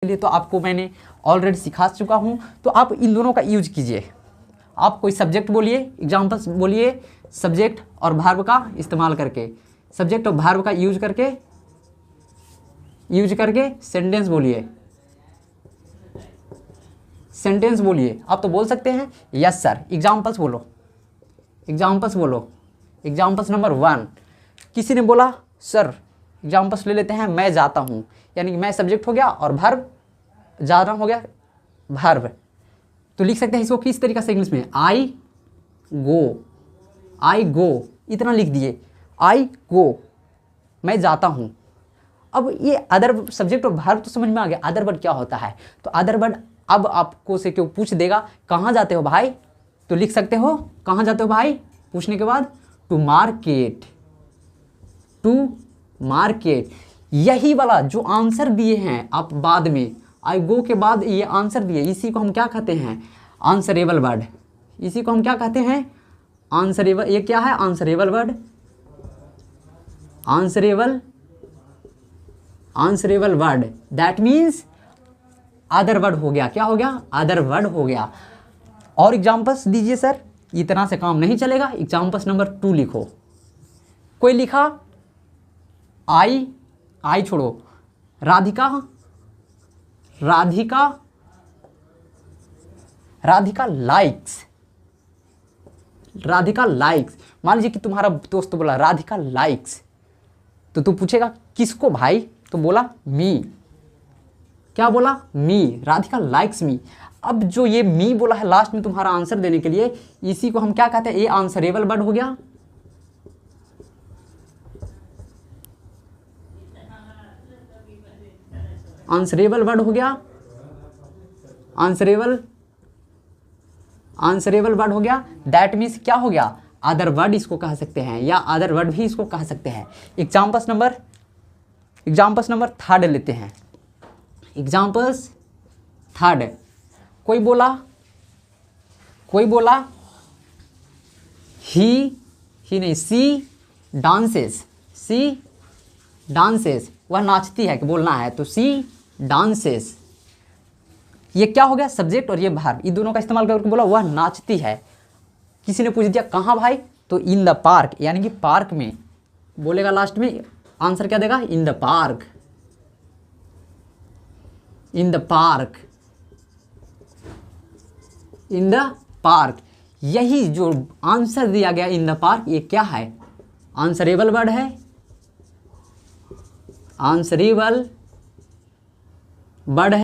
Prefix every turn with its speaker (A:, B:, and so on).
A: के लिए तो आपको मैंने ऑलरेडी सिखा चुका हूँ। तो आप इन दोनों का यूज कीजिए। आप कोई सब्जेक्ट बोलिए, एग्जाम्पल्स बोलिए, सब्जेक्ट और वर्ब का इस्तेमाल करके, सब्जेक्ट और वर्ब का यूज करके सेंटेंस बोलिए, सेंटेंस बोलिए। आप तो बोल सकते हैं यस सर। एग्जाम्पल्स बोलो, एग्जाम्पल्स बोलो। एग्जाम्पल्स नंबर 1, किसी ने बोला सर, एग्जाम्पल्स ले लेते हैं, मैं जाता हूँ, यानी कि मैं सब्जेक्ट हो गया और वर्ब जाना हो गया वर्ब। तो लिख सकते हैं इसको किस तरीके से इंग्लिश में, आई गो, आई गो, इतना लिख दिए, आई गो, मैं जाता हूँ। अब ये अदर सब्जेक्ट और वर्ब तो समझ में आ गया, अदर वर्ड क्या होता है। तो अदर वर्ड अब आपको से क्यों पूछ देगा कहाँ जाते हो भाई, तो लिख सकते हो कहाँ जाते हो भाई, पूछने के बाद टू मार्केट, टू मार्केट। यही वाला जो आंसर दिए हैं आप बाद में, आई गो के बाद ये आंसर दिए, इसी को हम क्या कहते हैं, आंसरेबल वर्ड। इसी को हम क्या कहते हैं, आंसरेबल। ये क्या है, answerable word, answerable word. That means other word हो गया। क्या हो गया, अदर वर्ड हो गया। और एग्जाम्पल्स दीजिए सर, इतना से काम नहीं चलेगा। एग्जाम्पल्स नंबर 2 लिखो। कोई लिखा आई छोड़ो, राधिका, राधिका लाइक्स, राधिका लाइक्स। मान लीजिए कि तुम्हारा दोस्त बोला राधिका लाइक्स, तो तू पूछेगा किसको भाई, तो बोला मी। क्या बोला, मी, राधिका लाइक्स मी। अब जो ये मी बोला है लास्ट में तुम्हारा आंसर देने के लिए, इसी को हम क्या कहते हैं, ये आंसरेबल वर्ड हो गया। आंसरेबल वर्ड हो गया, आंसरेबल वर्ड हो गया। दैट मीन्स क्या हो गया, अदर वर्ड इसको कह सकते हैं, या अदर वर्ड भी इसको कह सकते हैं। एग्जाम्पल्स नंबर 3 लेते हैं। एग्जाम्पल्स 3, कोई बोला ही नहीं, सी डांसेस, वह नाचती है कि बोलना है, तो सी डांसेस। ये क्या हो गया, सब्जेक्ट और ये वर्ब, इन दोनों का इस्तेमाल करके बोला वह नाचती है। किसी ने पूछ दिया कहाँ भाई, तो इन द पार्क, यानी कि पार्क में बोलेगा। लास्ट में आंसर क्या देगा, in the park, in the park, in the park. यही जो आंसर दिया गया इन द पार्क, ये क्या है, आंसरेबल वर्ड है, आंसरेबल वर्ड है।